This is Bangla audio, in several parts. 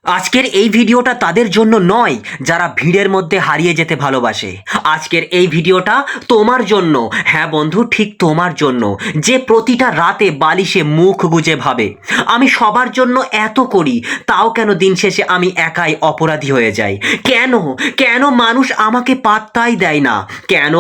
আজকের এই ভিডিওটা তাদের জন্য নয় যারা ভিড়ের মধ্যে হারিয়ে যেতে ভালোবাসে। আজকের এই ভিডিওটা তোমার জন্য, হ্যাঁ বন্ধু, ঠিক তোমার জন্য, যে প্রতিটা রাতে বালিশে মুখ গুজে ভাবে আমি সবার জন্য এত করি, তাও কেন দিন শেষে আমি একাই অপরাধী হয়ে যাই। কেন কেন মানুষ আমাকে পাত্তাই দেয় না? কেন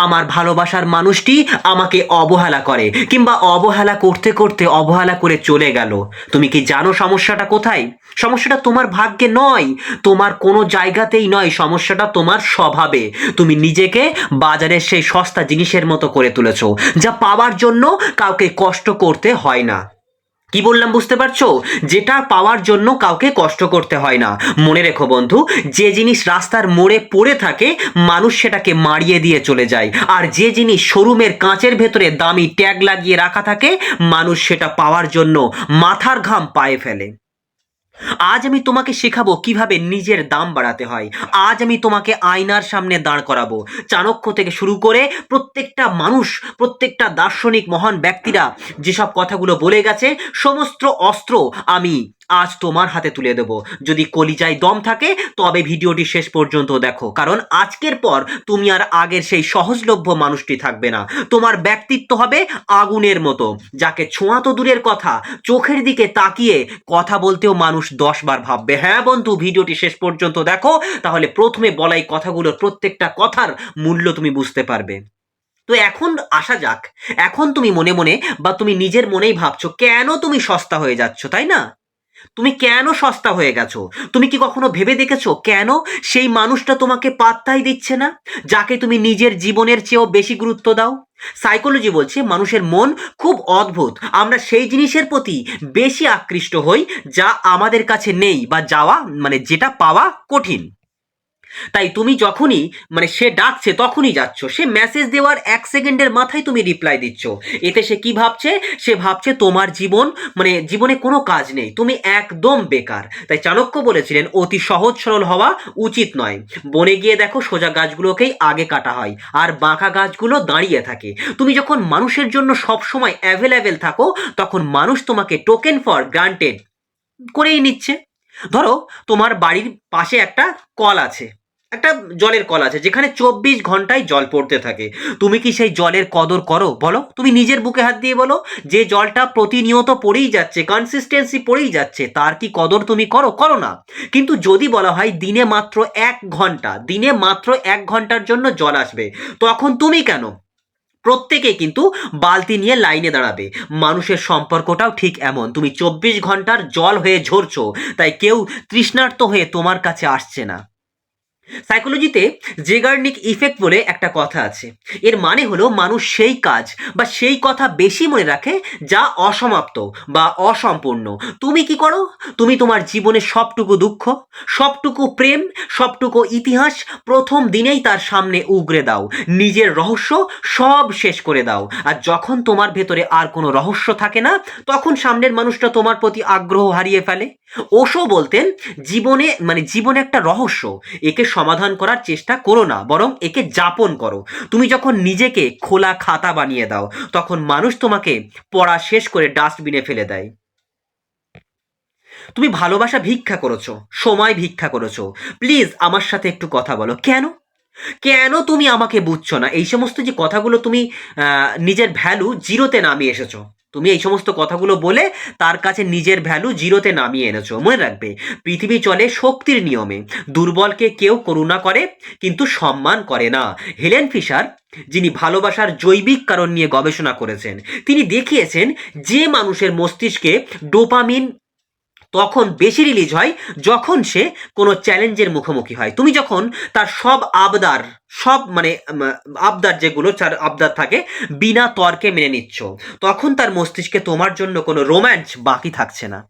আমার ভালোবাসার মানুষটি আমাকে অবহেলা করে, কিংবা অবহেলা করতে করতে অবহেলা করে চলে গেল? তুমি কি জানো সমস্যাটা কোথায়? সমস্যাটা তোমার ভাগ্যে নয়, তোমার কোনো জায়গাতেই নয়, সমস্যাটা তোমার স্বভাবে। তুমি নিজেকে বাজারের সেই সস্তা জিনিসের মতো করে তুলেছো, যা পাওয়ার জন্য কাউকে কষ্ট করতে হয় না। কি বললাম বুঝতে পারছো? যেটা পাওয়ার জন্য কাউকে কষ্ট করতে হয় না। মনে রেখো বন্ধু, যে জিনিস রাস্তার মোড়ে পড়ে থাকে মানুষ সেটাকে মারিয়ে দিয়ে চলে যায়, আর যে জিনিস শোরুমের কাঁচের ভেতরে দামি ট্যাগ লাগিয়ে রাখা থাকে মানুষ সেটা পাওয়ার জন্য মাথার ঘাম পায়ে ফেলে। আজ আমি তোমাকে শেখাবো কিভাবে নিজের দাম বাড়াতে হয়। আজ আমি তোমাকে আয়নার সামনে দাঁড় করাবো। চাণক্য থেকে শুরু করে প্রত্যেকটা মানুষ, প্রত্যেকটা দার্শনিক মহান ব্যক্তিরা যেসব কথাগুলো বলে গেছে, সমস্ত অস্ত্র আমি আজ তোমার হাতে তুলে দেব। যদি কলিজায় দম থাকে তবে ভিডিওটি শেষ পর্যন্ত দেখো, কারণ আজকের পর তুমি আর আগের সেই সহজলভ্য মানুষটি থাকবে না। তোমার ব্যক্তিত্ব হবে আগুনের মতো, যাকে ছোঁয়া তো দূরের কথা, চোখের দিকে তাকিয়ে কথা বলতেও মানুষ 10 বার ভাববে। হ্যাঁ বন্ধু, ভিডিওটি শেষ পর্যন্ত দেখো, তাহলে প্রথমে বলাই কথাগুলোর প্রত্যেকটা কথার মূল্য তুমি বুঝতে পারবে। তো এখন আসা যাক। এখন তুমি মনে মনে বা তুমি নিজের মনেই ভাবছো কেন তুমি সস্তা হয়ে যাচ্ছ, তাই না? তুমি কেন সস্তা হয়ে গেছো? তুমি কি কখনো ভেবে দেখেছো কেন সেই মানুষটা তোমাকে পাত্তাই দিচ্ছে না, যাকে তুমি নিজের জীবনের চেয়েও বেশি গুরুত্ব দাও? সাইকোলজি বলছে মানুষের মন খুব অদ্ভুত। আমরা সেই জিনিসের প্রতি বেশি আকৃষ্ট হই যা আমাদের কাছে নেই, বা যাওয়া মানে যেটা পাওয়া কঠিন। তাই তুমি যখনই সে ডাকছে তখনই যাচ্ছ, সে মেসেজ দেওয়ার 1 সেকেন্ডের মাথায় তুমি রিপ্লাই দিচ্ছ। এতে সে কি ভাবছে? সে ভাবছে তোমার জীবন জীবনে কোনো কাজ নেই, তুমি একদম বেকার। তাই চাণক্য বলেছিলেন অতি সহজ সরল হওয়া উচিত নয়। বনে গিয়ে দেখো সোজা গাছগুলোকেই আগে কাটা হয় আর বাঁকা গাছগুলো দাঁড়িয়ে থাকে। তুমি যখন মানুষের জন্য সব সময় অ্যাভেলেবেল থাকো তখন মানুষ তোমাকে টোকেন ফর গ্রান্টেড করেই নিচ্ছে। ধরো তোমার বাড়ির পাশে একটা কল আছে, একটা জলের কল আছে যেখানে 24 ঘন্টায় জল পড়তে থাকে। তুমি কি সেই জলের কদর করো বলো? তুমি নিজের বুকে হাত দিয়ে বলো, যে জলটা প্রতিনিয়ত পড়েই যাচ্ছে, কনসিস্টেন্সি পড়েই যাচ্ছে, তার কি কদর তুমি করো? করো না। কিন্তু যদি বলা হয় দিনে মাত্র 1 ঘন্টা, দিনে মাত্র 1 ঘন্টার জন্য জল আসবে, তখন তুমি কেন? প্রত্যেকে কিন্তু বালতি নিয়ে লাইনে দাঁড়াবে। মানুষের সম্পর্কটাও ঠিক এমন, তুমি 24 ঘন্টার জল হয়ে ঝরছো, তাই কেউ তৃষ্ণার্ত হয়ে তোমার কাছে আসছে না। সাইকোলজিতে জেগার্নিক ইফেক্ট বলে একটা কথা আছে। এর মানে হলো মানুষ সেই কাজ বা সেই কথা বেশি মনে রাখে যা অসমাপ্ত বা অসম্পূর্ণ। তুমি কি করো? তুমি তোমার জীবনের সবটুকু দুঃখ, সবটুকু প্রেম, সবটুকু ইতিহাস প্রথম দিনেই তার সামনে উগরে দাও। নিজের রহস্য সব শেষ করে দাও। আর যখন তোমার ভেতরে আর কোনো রহস্য থাকে না, তখন সামনের মানুষটা তোমার প্রতি আগ্রহ হারিয়ে ফেলে। ওশো বলতেন জীবনে জীবন একটা রহস্য, একে সমাধান করার চেষ্টা করো না, বরং একে যাপন করো। তুমি যখন নিজেকে খোলা খাতা বানিয়ে দাও তখন মানুষ তোমাকে পড়া শেষ করে ডাস্টবিনে ফেলে দেয়। তুমি ভালোবাসা ভিক্ষা করেছো, সময় ভিক্ষা করেছো। প্লিজ আমার সাথে একটু কথা বলো। কেন কেন তুমি আমাকে বুঝছো না? এই সমস্ত যে কথাগুলো তুমি নিজের ভ্যালু জিরোতে নামিয়ে এসেছো, তুমি এই সমস্ত কথাগুলো বলে তার কাছে নিজের ভ্যালু জিরোতে নামিয়ে এনেছো। মনে রাখবে, পৃথিবী চলে শক্তির নিয়মে। দুর্বলকে কেউ করুণা করে কিন্তু সম্মান করে না। হেলেন ফিশার, যিনি ভালোবাসার জৈবিক কারণ নিয়ে গবেষণা করেছেন, তিনি দেখিয়েছেন যে মানুষের মস্তিষ্কে ডোপামিন তখন বেশি রিলিজ হয় যখন সে কোনো চ্যালেঞ্জের মুখোমুখি হয়। তুমি যখন তার সব আবদার, সব আবদার, যেগুলো তার আবদার থাকে, বিনা তর্কে মেনে নিচ্ছ, তখন তার মস্তিষ্কে তোমার জন্য কোনো রোম্যান্স বাকি থাকছে না।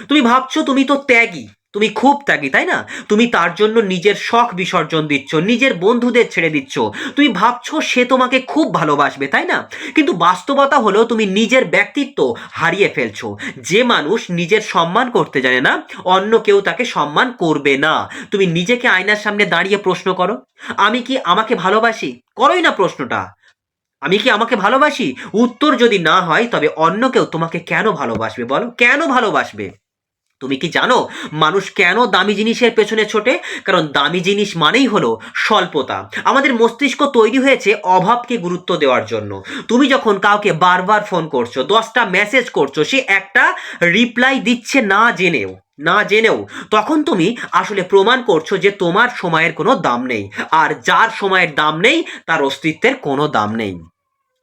তুমি ভাবছো তুমি তো ত্যাগী, তুমি খুব ত্যাগী, তাই না? তুমি তার জন্য নিজের শখ বিসর্জন দিচ্ছ, নিজের বন্ধুদের ছেড়ে দিচ্ছ। তুমি ভাবছো সে তোমাকে খুব ভালোবাসবে, তাই না? কিন্তু বাস্তবতা হলো তুমি নিজের ব্যক্তিত্ব হারিয়ে ফেলছো। যে মানুষ নিজের সম্মান করতে জানে না, অন্য কেউ তাকে সম্মান করবে না। তুমি নিজেকে আয়নার সামনে দাঁড়িয়ে প্রশ্ন করো, আমি কি আমাকে ভালোবাসি? করোই না প্রশ্নটা। আমি কি আমাকে ভালোবাসি? উত্তর যদি না হয় তবে অন্য কেউ তোমাকে কেন ভালোবাসবে বলো? কেন ভালোবাসবে? তুমি কি জানো মানুষ কেন দামি জিনিসের পেছনে ছোটে? কারণ দামি জিনিস মানেই হলো স্বল্পতা। আমাদের মস্তিষ্ক তৈরি হয়েছে অভাবকে গুরুত্ব দেওয়ার জন্য। তুমি যখন কাউকে বারবার ফোন করছো, 10টা মেসেজ করছো, সে একটা রিপ্লাই দিচ্ছে না জেনেও তখন তুমি আসলে প্রমাণ করছো যে তোমার সময়ের কোনো দাম নেই। আর যার সময়ের দাম নেই তার অস্তিত্বের কোনো দাম নেই।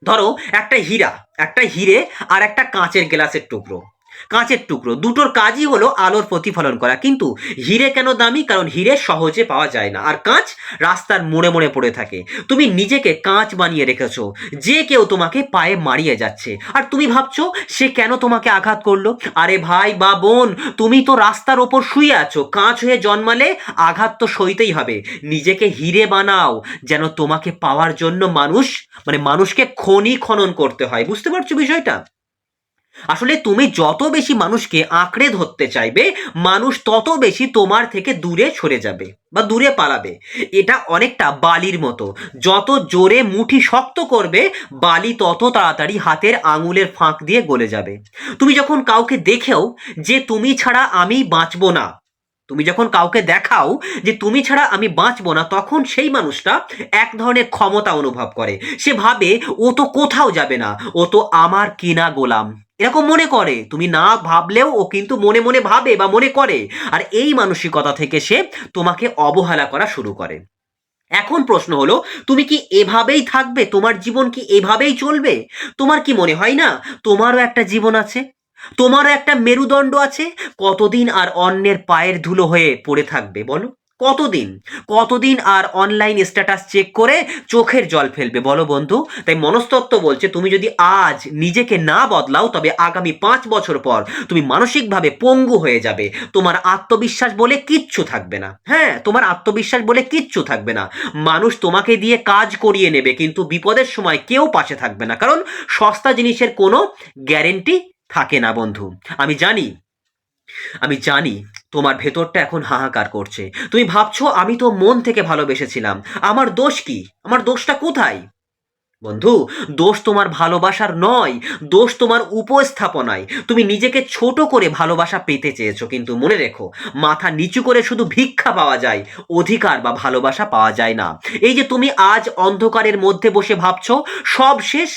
ধরো একটা হিরে আর একটা কাঁচের গ্লাসের টুকরো। কাঁচের টুকরো দুটোর কাজই হলো আলোর প্রতিফলন করা, কিন্তু হিরে কেন দামি? কারণ হিরে সহজে পাওয়া যায় না, আর কাঁচ রাস্তার মোড়ে মোড়ে পড়ে থাকে। তুমি নিজেকে কাঁচ বানিয়ে রেখেছো, যে কেউ তোমাকে পায়ে মারিয়ে যাচ্ছে আর তুমি ভাবছো সে কেন তোমাকে আঘাত করলো। আরে ভাই বা বোন, তুমি তো রাস্তার ওপর শুয়ে আছো, কাঁচ হয়ে জন্মালে আঘাত তো সইতেই হবে। নিজেকে হিরে বানাও, যেন তোমাকে পাওয়ার জন্য মানুষকে খনি খনন করতে হয়। বুঝতে পারছো বিষয়টা? আসলে তুমি যত বেশি মানুষকে আঁকড়ে ধরতে চাইবে, মানুষ তত বেশি তোমার থেকে দূরে সরে যাবে বা দূরে পালাবে। এটা অনেকটা বালির মতো, যত জোরে মুঠি শক্ত করবে বালি তত তাড়াতাড়ি হাতের আঙুলের ফাঁক দিয়ে গলে যাবে। তুমি যখন কাউকে দেখেও যে তুমি ছাড়া আমি বাঁচবো না, তুমি যখন কাউকে দেখাও যে তুমি ছাড়া আমি বাঁচবো না, তখন সেই মানুষটা এক ধরনের ক্ষমতা অনুভব করে। সে ভাবে ও তো কোথাও যাবে না, ও তো আমার কিনা গোলাম, এরকম মনে করে। তুমি না ভাবলেও ও কিন্তু মনে মনে ভাবে বা মনে করে। আর এই মানসিকতা থেকে সে তোমাকে অবহেলা করা শুরু করে। এখন প্রশ্ন হলো, তুমি কি এভাবেই থাকবে? তোমার জীবন কি এভাবেই চলবে? তোমার কি মনে হয় না তোমারও একটা জীবন আছে, তোমারও একটা মেরুদণ্ড আছে? কতদিন আর অন্যের পায়ের ধুলো হয়ে পড়ে থাকবে বলো? কতদিন? কতদিন আর অনলাইন স্ট্যাটাস চেক করে চোখের জল ফেলবে বলো বন্ধু? তাই মনস্তত্ত্ব বলছে, তুমি যদি আজ নিজেকে না বদলাও, তবে আগামী 5 বছর পর তুমি মানসিকভাবে পঙ্গু হয়ে যাবে। তোমার আত্মবিশ্বাস বলে কিচ্ছু থাকবে না। হ্যাঁ, তোমার আত্মবিশ্বাস বলে কিচ্ছু থাকবে না। মানুষ তোমাকে দিয়ে কাজ করিয়ে নেবে, কিন্তু বিপদের সময় কেউ পাশে থাকবে না, কারণ সস্তা জিনিসের কোনো গ্যারেন্টি থাকে না বন্ধু। আমি জানি তোমার ভেতরটা এখন হাহাকার করছে। তুমি ভাবছো আমি তো মন থেকে ভালোবেসেছিলাম, আমার দোষ কি? আমার দোষটা কোথায়? বন্ধু, দোষ তোমার ভালোবাসার নয়, দোষ তোমার উপস্থাপনায়। তুমি নিজেকে ছোট করে ভালোবাসা পেতে চেয়েছো, কিন্তু মনে রেখো, মাথা নিচু করে শুধু ভিক্ষা পাওয়া যায়, অধিকার বা ভালোবাসা পাওয়া যায় না। এই যে তুমি আজ অন্ধকারের মধ্যে বসে ভাবছো সব শেষ,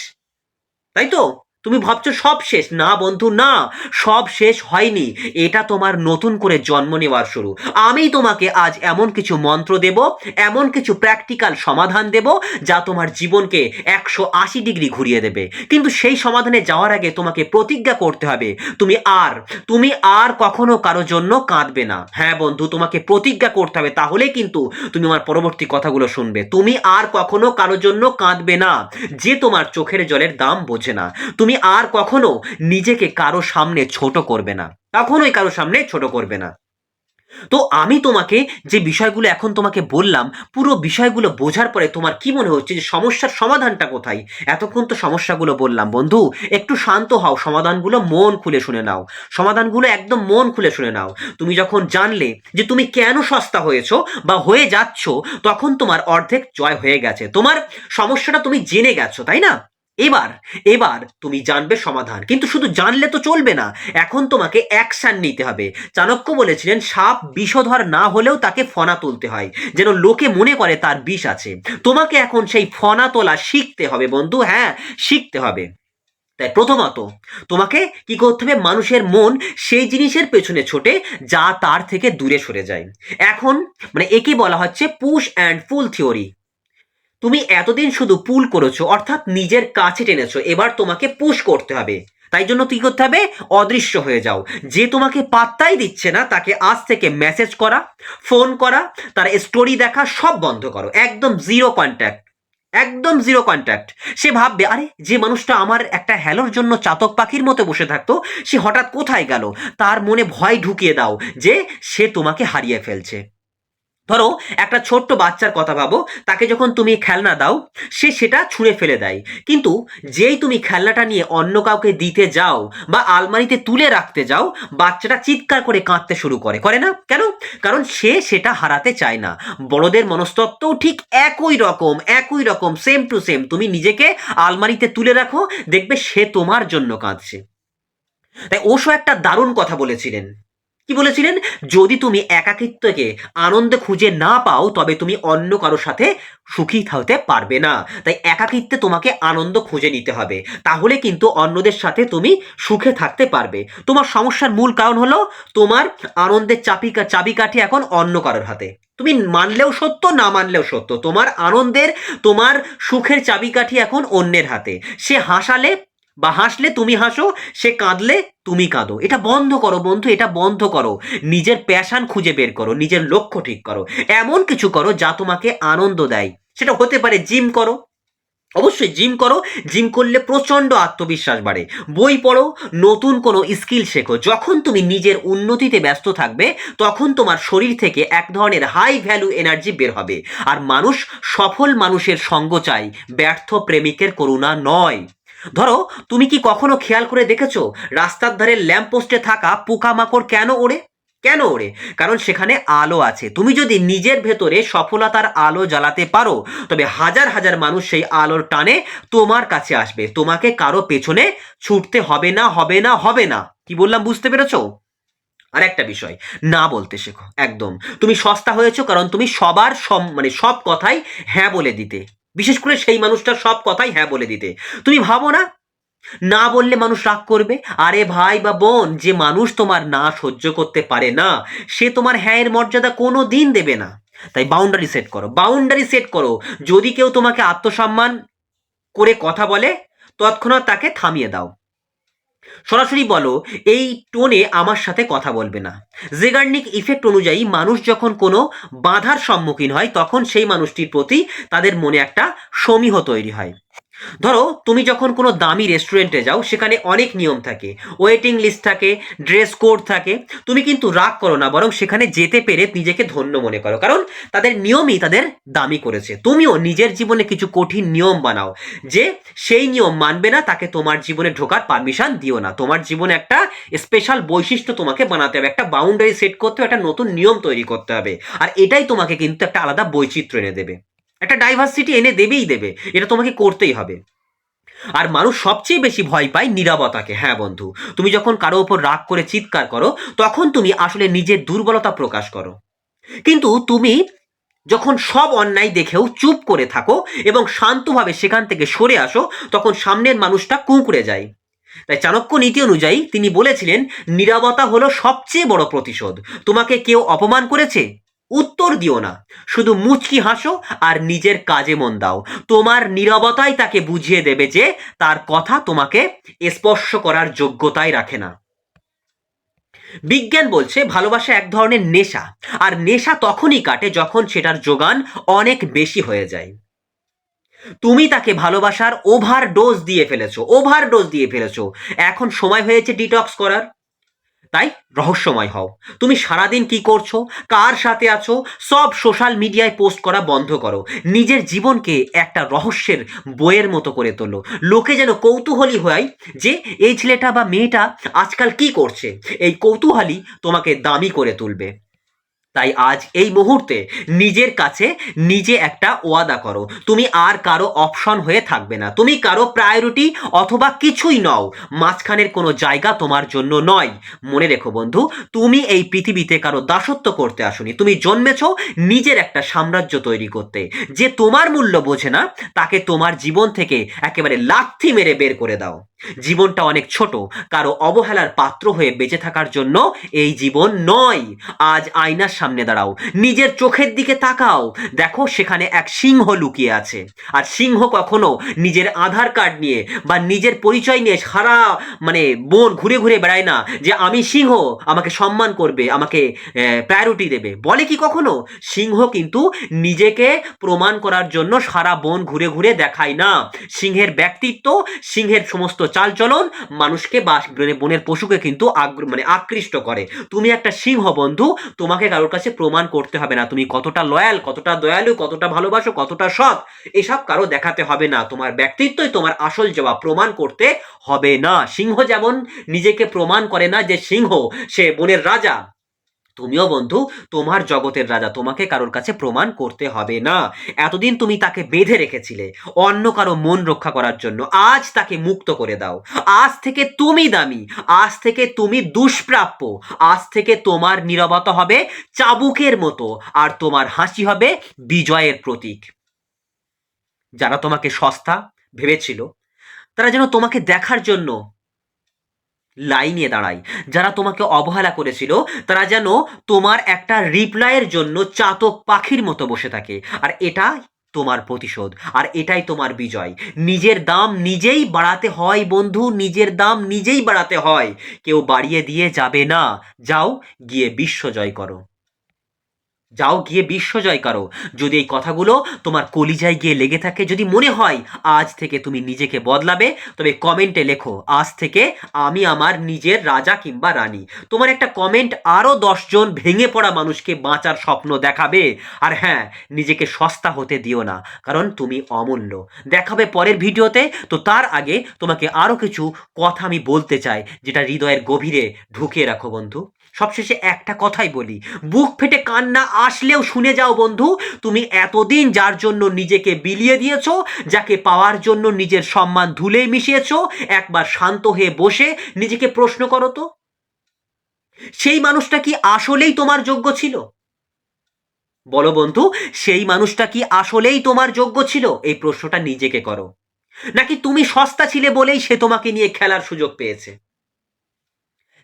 তাই তো? তুমি ভাবছো সব শেষ। না বন্ধু, না, সব শেষ হয়নি। এটা তোমার নতুন করে জন্ম নেওয়ার শুরু। আমি তোমাকে আজ এমন কিছু মন্ত্র দেব, এমন কিছু প্র্যাকটিক্যাল সমাধান দেব, যা তোমার জীবনকে 180 ডিগ্রি ঘুরিয়ে দেবে। কিন্তু সেই সমাধানে যাওয়ার আগে তোমাকে প্রতিজ্ঞা করতে হবে, তুমি আর কখনো কারো জন্য কাঁদবে না। হ্যাঁ বন্ধু, তোমাকে প্রতিজ্ঞা করতে হবে, তাহলেই কিন্তু তুমি আমার পরবর্তী কথাগুলো শুনবে। তুমি আর কখনো কারো জন্য কাঁদবে না যে তোমার চোখের জলের দাম বোঝে না। তুমি আর কখনো নিজেকে কারো সামনে ছোট করবে না, কখনোই কারো সামনে ছোট করবে না। তো আমি তোমাকে যে বিষয়গুলো এখন তোমাকে বললাম, পুরো বিষয়গুলো বোঝার পরে তোমার কি মনে হচ্ছে যে সমস্যার সমাধানটা কোথায়? এতক্ষণ তো সমস্যাগুলো বললাম বন্ধু, একটু শান্ত হও, সমাধানগুলো মন খুলে শুনে নাও। সমাধানগুলো একদম মন খুলে শুনে নাও। তুমি যখন জানলে যে তুমি কেন সস্তা হয়েছো বা হয়ে যাচ্ছ, তখন তোমার অর্ধেক জয় হয়ে গেছে। তোমার সমস্যাটা তুমি জেনে গেছো, তাই না? এবার এবার তুমি জানবে সমাধান, কিন্তু শুধু জানলে তো চলবে না, এখন তোমাকে অ্যাকশন নিতে হবে। চাণক্য বলেছিলেন, সাপ বিষধর না হলেও তাকে ফনা তুলতে হয়, যেন লোকে মনে করে তার বিষ আছে। তোমাকে এখন সেই ফনা তোলা শিখতে হবে বন্ধু, হ্যাঁ, শিখতে হবে। তাই প্রথমত তোমাকে কি করতে হবে? মানুষের মন সেই জিনিসের পেছনে ছোটে যা তার থেকে দূরে সরে যায়। এখন একে বলা হচ্ছে পুশ অ্যান্ড পুল থিওরি। তুমি এতদিন শুধু পুল করেছো, অর্থাৎ নিজের কাছে টেনেছো, এবার তোমাকে পুশ করতে হবে। তাই জন্য কি করতে হবে? অদৃশ্য হয়ে যাও। যে তোমাকে পাত্তাই দিচ্ছে না, তাকে আজ থেকে মেসেজ করা, ফোন করা, তার স্টোরি দেখা সব বন্ধ করো। একদম জিরো কন্ট্যাক্ট, একদম জিরো কন্ট্যাক্ট। সে ভাববে, আরে যে মানুষটা আমার একটা হ্যালোর জন্য চাতক পাখির মতো বসে থাকতো, সে হঠাৎ কোথায় গেল? তার মনে ভয় ঢুকিয়ে দাও যে সে তোমাকে হারিয়ে ফেলছে। ধরো একটা ছোট্ট বাচ্চার কথা ভাবো, তাকে যখন তুমি খেলনা দাও, সে সেটা ছুঁড়ে ফেলে দেয়। কিন্তু যেই তুমি খেলনাটা নিয়ে অন্য কাউকে দিতে যাও বা আলমারিতে তুলে রাখতে যাও, বাচ্চাটা চিৎকার করে কাঁদতে শুরু করে, করে না? কেন? কারণ সে সেটা হারাতে চায় না। বড়দের মনস্তত্ত্বও ঠিক একই রকম সেম টু সেম। তুমি নিজেকে আলমারিতে তুলে রাখো, দেখবে সে তোমার জন্য কাঁদছে। তাই ওশো একটা দারুণ কথা বলেছিলেন, কি বলেছিলেন? যদি তুমি একাকিত্বকে আনন্দে খুঁজে না পাও তবে তুমি অন্য কারোর সাথে সুখী হতে পারবে না। তাই একাকিত্বে তোমাকে আনন্দ খুঁজে নিতে হবে, তাহলে কিন্তু অন্যদের সাথে তুমি সুখে থাকতে পারবে। তোমার সমস্যার মূল কারণ হলো তোমার আনন্দের চাবিকাঠি এখন অন্য কারোর হাতে। তুমি মানলেও সত্য, না মানলেও সত্য, তোমার আনন্দের, তোমার সুখের চাবিকাঠি এখন অন্যের হাতে। সে হাসালে বা হাসলে তুমি হাসো, সে কাঁদলে তুমি কাঁদো। এটা বন্ধ করো বন্ধু, এটা বন্ধ করো। নিজের প্যাশন খুঁজে বের করো, নিজের লক্ষ্য ঠিক করো, এমন কিছু করো যা তোমাকে আনন্দ দেয়। সেটা হতে পারে জিম করো, অবশ্যই জিম করো। জিম করলে প্রচন্ড আত্মবিশ্বাস বাড়ে। বই পড়ো, নতুন কোনো স্কিল শেখো। যখন তুমি নিজের উন্নতিতে ব্যস্ত থাকবে তখন তোমার শরীর থেকে এক ধরনের হাই ভ্যালু এনার্জি বের হবে। আর মানুষ সফল মানুষের সঙ্গ চায়, ব্যর্থ প্রেমিকের করুণা নয়। ধরো, তুমি কি কখনো খেয়াল করে দেখেছো রাস্তার ধারে ল্যাম্প পোস্টে থাকা পোকামাকড় কেন ওড়ে? কেন ওড়ে? কারণ সেখানে আলো আছে। তুমি যদি নিজের ভেতরে সফলতার আলো জ্বালাতে পারো তবে হাজার হাজার মানুষ সেই আলোর টানে তোমার কাছে আসবে। তোমাকে কারো পেছনে ছুটতে হবে না, হবে না, হবে না। কি বললাম বুঝতে পেরেছো? আর একটা বিষয়, না বলতে শেখো। একদম, তুমি সস্তা হয়েছো কারণ তুমি সবার মানে সব কথাই হ্যাঁ বলে দিতে, বিশেষ করে সেই মানুষটার সব কথাই হ্যাঁ বলে দিতে। তুমি ভাবো না, না বললে মানুষ রাগ করবে? আরে ভাই বা বোন, যে মানুষ তোমার না সহ্য করতে পারে না সে তোমার হ্যাঁ এর মর্যাদা কোনো দিন দেবে না। তাই বাউন্ডারি সেট করো, বাউন্ডারি সেট করো। যদি কেউ তোমাকে আত্মসম্মান করে কথা বলে তৎক্ষণাৎ তাকে থামিয়ে দাও। সরাসরি বলো, এই টোনে আমার সাথে কথা বলবে না। জেগার্নিক ইফেক্ট অনুযায়ী মানুষ যখন কোনো বাধার সম্মুখীন হয় তখন সেই মানুষটির প্রতি তাদের মনে একটা সমীহ তৈরি হয়। ধরো, তুমি যখন কোনো দামি রেস্টুরেন্টে যাও সেখানে অনেক নিয়ম থাকে, ওয়েটিং লিস্ট থাকে, ড্রেস কোড থাকে। তুমি কিন্তু রাগ করো না, বরং সেখানে যেতে পেরে নিজেকে ধন্য মনে করো, কারণ তাদের নিয়মই তাদের দামি করেছে। তুমিও নিজের জীবনে কিছু কঠিন নিয়ম বানাও, যে সেই নিয়ম মানবে না তাকে তোমার জীবনে ঢোকার পারমিশন দিও না। তোমার জীবনে একটা স্পেশাল বৈশিষ্ট্য তোমাকে বানাতে হবে, একটা বাউন্ডারি সেট করতে হবে, একটা নতুন নিয়ম তৈরি করতে হবে। আর এটাই তোমাকে কিন্তু একটা আলাদা বৈচিত্র্য এনে দেবে, একটা ডাইভার্সিটি এনে দেবেই দেবে। এটা তোমাকে করতেই হবে। আর মানুষ সবচেয়ে বেশি ভয় পায় নীরবতাকে। হ্যাঁ বন্ধু, তুমি যখন কারো ওপর রাগ করে চিৎকার করো তখন তুমি আসলে নিজের দুর্বলতা প্রকাশ করো। কিন্তু তুমি যখন সব অন্যায় দেখেও চুপ করে থাকো এবং শান্তভাবে সেখান থেকে সরে আসো তখন সামনের মানুষটা কুঁকড়ে যায়। তাই চাণক্য নীতি অনুযায়ী তিনি বলেছিলেন, নীরবতা হলো সবচেয়ে বড় প্রতিশোধ। তোমাকে কেউ অপমান করেছে, উত্তর দিও না, শুধু মুচকি হাসো আর নিজের কাজে মন দাও। তোমার নীরবতাই তাকে বুঝিয়ে দেবে যে তার কথা তোমাকে স্পর্শ করার যোগ্যতাই রাখে না। বিজ্ঞান বলছে ভালোবাসা এক ধরনের নেশা, আর নেশা তখনই কাটে যখন সেটার যোগান অনেক বেশি হয়ে যায়। তুমি তাকে ভালোবাসার ওভারডোজ দিয়ে ফেলেছো, ওভারডোজ দিয়ে ফেলেছো। এখন সময় হয়েছে ডিটক্স করার। তাই রহস্যময় হও। তুমি সারাদিন কি করছো, কার সাথে আছো, সব সোশ্যাল মিডিয়ায় পোস্ট করা বন্ধ করো। নিজের জীবনকে একটা রহস্যের বইয়ের মতো করে তোলো। লোকে যেন কৌতূহলী হয় যে এই ছেলেটা বা মেয়েটা আজকাল কি করছে। এই কৌতূহলী তোমাকে দামি করে তুলবে। তাই আজ এই মুহূর্তে নিজের কাছে নিজে একটা ওয়াদা করো, তুমি আর কারো অপশন হয়ে থাকবে না। তুমি কারো প্রায়োরিটি অথবা কিছুই নও। মাঝখানের কোনো জায়গা তোমার জন্য নয়। মনে রেখো বন্ধু, তুমি এই পৃথিবীতে কারো দাসত্ব করতে আসোনি। তুমি জন্মেছো নিজের একটা সাম্রাজ্য তৈরি করতে। যে তোমার মূল্য বোঝে না তাকে তোমার জীবন থেকে একেবারে লাথি মেরে বের করে দাও। জীবনটা অনেক ছোট, কারো অবহেলার পাত্র হয়ে বেঁচে থাকার জন্য এই জীবন নয়। আজ আয়নার সামনে দাঁড়াও, নিজের চোখের দিকে তাকাও, দেখো সেখানে এক সিংহ লুকিয়ে আছে। আর সিংহ কখনো নিজের আধার কার্ড নিয়ে বা নিজের পরিচয় নিয়ে সারা মানে বন ঘুরে ঘুরে বেড়ায় না যে আমি সিংহ, আমাকে সম্মান করবে, আমাকে প্রায়োরিটি দেবে, বলে কি কখনো? সিংহ কিন্তু নিজেকে প্রমাণ করার জন্য সারা বন ঘুরে ঘুরে দেখায় না। সিংহের ব্যক্তিত্ব, সিংহের সমস্ত চালচলন মানুষকে বা বনের পশুকে কিন্তু আকৃষ্ট করে। তুমি একটা সিংহ বন্ধু, তোমাকে কারোর কাছে প্রমাণ করতে হবে না তুমি কতটা লয়াল, কতটা দয়ালু, কতটা ভালোবাসো, কতটা সৎ। এসব কারো দেখাতে হবে না। তোমার ব্যক্তিত্বই তোমার আসল জবাব, প্রমাণ করতে হবে না। সিংহ যেমন নিজেকে প্রমাণ করে না যে সিংহ, সে বনের রাজা, তুমিও বন্ধু তোমার জগতের রাজা, তোমাকে কারোর কাছে প্রমাণ করতে হবে না। এতদিন তুমি তাকে বেঁধে রেখেছিলে অন্য কারো মন রক্ষা করার জন্য, আজ তাকে মুক্ত করে দাও। আজ থেকে তুমি দামি, আজ থেকে তুমি দুষ্প্রাপ্য, আজ থেকে তোমার নীরবতা হবে চাবুকের মতো, আর তোমার হাসি হবে বিজয়ের প্রতীক। যারা তোমাকে সস্তা ভেবেছিল তারা যেন তোমাকে দেখার জন্য লাইনে দাঁড়ায়, যারা তোমাকে অবহেলা করেছিল তারা যেন তোমার একটা রিপ্লাইয়ের জন্য চাতক পাখির মতো বসে থাকে। আর এটাই তোমার প্রতিশোধ, আর এটাই তোমার বিজয়। নিজের দাম নিজেই বাড়াতে হয় বন্ধু, নিজের দাম নিজেই বাড়াতে হয়, কেউ বাড়িয়ে দিয়ে যাবে না। যাও গিয়ে বিশ্ব জয় করো, যাও গিয়ে বিশ্ব জয় করো। যদি এই কথাগুলো তোমার কলিজায় গিয়ে লেগে থাকে, যদি মনে হয় আজ থেকে তুমি নিজেকে বদলাবে, তবে কমেন্টে লেখো আজ থেকে আমি আমার নিজের রাজা কিংবা রানী। তোমার একটা কমেন্ট আরও 10 জন ভেঙে পড়া মানুষকে বাঁচার স্বপ্ন দেখাবে। আর হ্যাঁ, নিজেকে সস্তা হতে দিও না, কারণ তুমি অমূল্য। দেখাবে পরের ভিডিওতে। তো তার আগে তোমাকে আরও কিছু কথা আমি বলতে চাই, যেটা হৃদয়ের গভীরে ঢুকিয়ে রাখো বন্ধু। সবশেষে একটা কথাই বলি, বুক ফেটে কান্না আসলেও শুনে যাও বন্ধু, তুমি এতদিন যার জন্য নিজেকে বিলিয়ে দিয়েছ, যাকে পাওয়ার জন্য নিজের সম্মান ধুলোয় মিশিয়েছ, একবার শান্ত হয়ে বসে নিজেকে প্রশ্ন করো তো, সেই মানুষটা কি আসলেই তোমার যোগ্য ছিল? বলো বন্ধু, সেই মানুষটা কি আসলেই তোমার যোগ্য ছিল? এই প্রশ্নটা নিজেকে করো। নাকি তুমি সস্তা ছিলে বলেই সে তোমাকে নিয়ে খেলার সুযোগ পেয়েছে?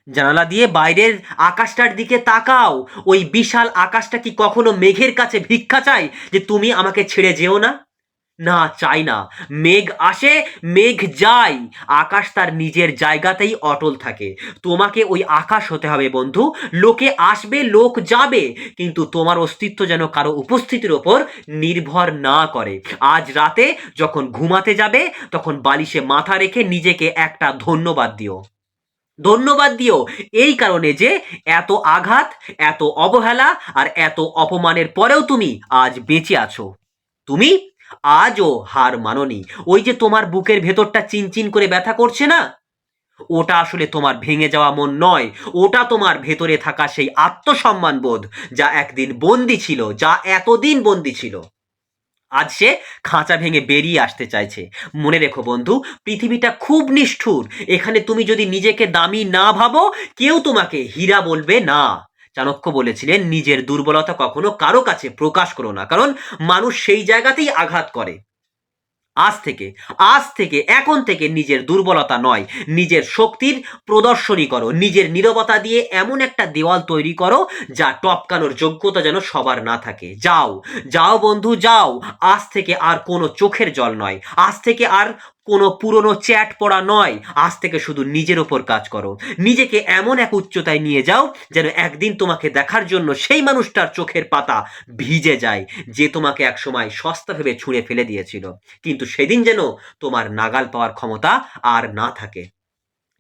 জানালা দিয়ে বাইরের আকাশটার দিকে তাকাও, ওই বিশাল আকাশটা কি কখনো মেঘের কাছে ভিক্ষা চায় যে তুমি আমাকে ছেড়ে যেও না? না, চাই না। মেঘ আসে, মেঘ যায়, আকাশ তার নিজের জায়গাতেই অটল থাকে। তোমাকে ওই আকাশ হতে হবে বন্ধু। লোকে আসবে, লোক যাবে, কিন্তু তোমার অস্তিত্ব যেন কারো উপস্থিতির ওপর নির্ভর না করে। আজ রাতে যখন ঘুমাতে যাবে, তখন বালিশে মাথা রেখে নিজেকে একটা ধন্যবাদ দিও। ধন্যবাদ দিও এই কারণে যে এত আঘাত, এত অবহেলা আর এত অপমানের পরেও তুমি আজ বেঁচে আছো। তুমি আজও হার মানোনি। ওই যে তোমার বুকের ভেতরটা চিনচিন করে ব্যথা করছে না, ওটা আসলে তোমার ভেঙে যাওয়া মন নয়, ওটা তোমার ভেতরে থাকা সেই আত্মসম্মান বোধ, যা একদিন বন্দি ছিল, যা এতদিন বন্দি ছিল। আজ সে খাঁচা ভেঙে বেরিয়ে আসতে চাইছে। মনে রেখো বন্ধু, পৃথিবীটা খুব নিষ্ঠুর। এখানে তুমি যদি নিজেকে দামি না ভাবো, কেউ তোমাকে হীরা বলবে না। চাণক্য বলেছিলেন, নিজের দুর্বলতা কখনো কারো কাছে প্রকাশ করো না, কারণ মানুষ সেই জায়গাতেই আঘাত করে। আজ থেকে, আজ থেকে, এখন থেকে নিজের দুর্বলতা নয়, নিজের শক্তির প্রদর্শনী করো। নিজের নীরবতা দিয়ে এমন একটা দেওয়াল তৈরি করো যা টপকানোর যোগ্যতা যেন সবার না থাকে। যাও, যাও বন্ধু, যাও। আজ থেকে আর কোনো চোখের জল নয়, আজ থেকে আর কোনো পুরনো চ্যাট পড়া নয়, আজ থেকে শুধু নিজের ওপর কাজ করো। নিজেকে এমন এক উচ্চতায় নিয়ে যাও যেন একদিন তোমাকে দেখার জন্য সেই মানুষটার চোখের পাতা ভিজে যায়, যে তোমাকে একসময় সস্তা ভেবে ছুঁড়ে ফেলে দিয়েছিল, কিন্তু সেদিন যেন তোমার নাগাল পাওয়ার ক্ষমতা আর না থাকে।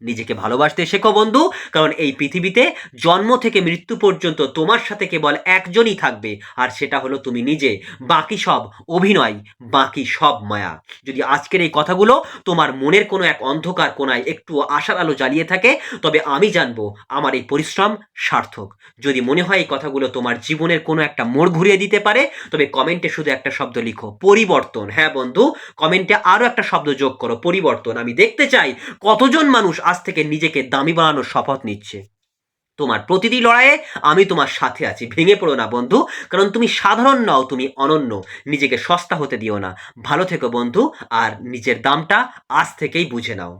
নিজেকে ভালোবাসতে শেখো বন্ধু, কারণ এই পৃথিবীতে জন্ম থেকে মৃত্যু পর্যন্ত তোমার সাথে কেবল একজনই থাকবে, আর সেটা হলো তুমি নিজে। বাকি সব অভিনয়, বাকি সব মায়া। যদি আজকের এই কথাগুলো তোমার মনের কোনো এক অন্ধকার কোণায় একটু আশার আলো জ্বালিয়ে থাকে, তবে আমি জানবো আমার এই পরিশ্রম সার্থক। যদি মনে হয় এই কথাগুলো তোমার জীবনের কোনো একটা মোড় ঘুরিয়ে দিতে পারে, তবে কমেন্টে শুধু একটা শব্দ লিখো, পরিবর্তন। হ্যাঁ বন্ধু, কমেন্টে আরও একটা শব্দ যোগ করো, পরিবর্তন। আমি দেখতে চাই কতজন মানুষ আজ থেকে নিজেকে দামি বানানোর শপথ নিচ্ছে। তোমার প্রতিটি লড়াইয়ে আমি তোমার সাথে আছি। ভেঙে পড়ো না বন্ধু, কারণ তুমি সাধারণ নও, তুমি অনন্য। নিজেকে সস্তা হতে দিও না। ভালো থেকো বন্ধু, আর নিজের দামটা আজ থেকেই বুঝে নাও।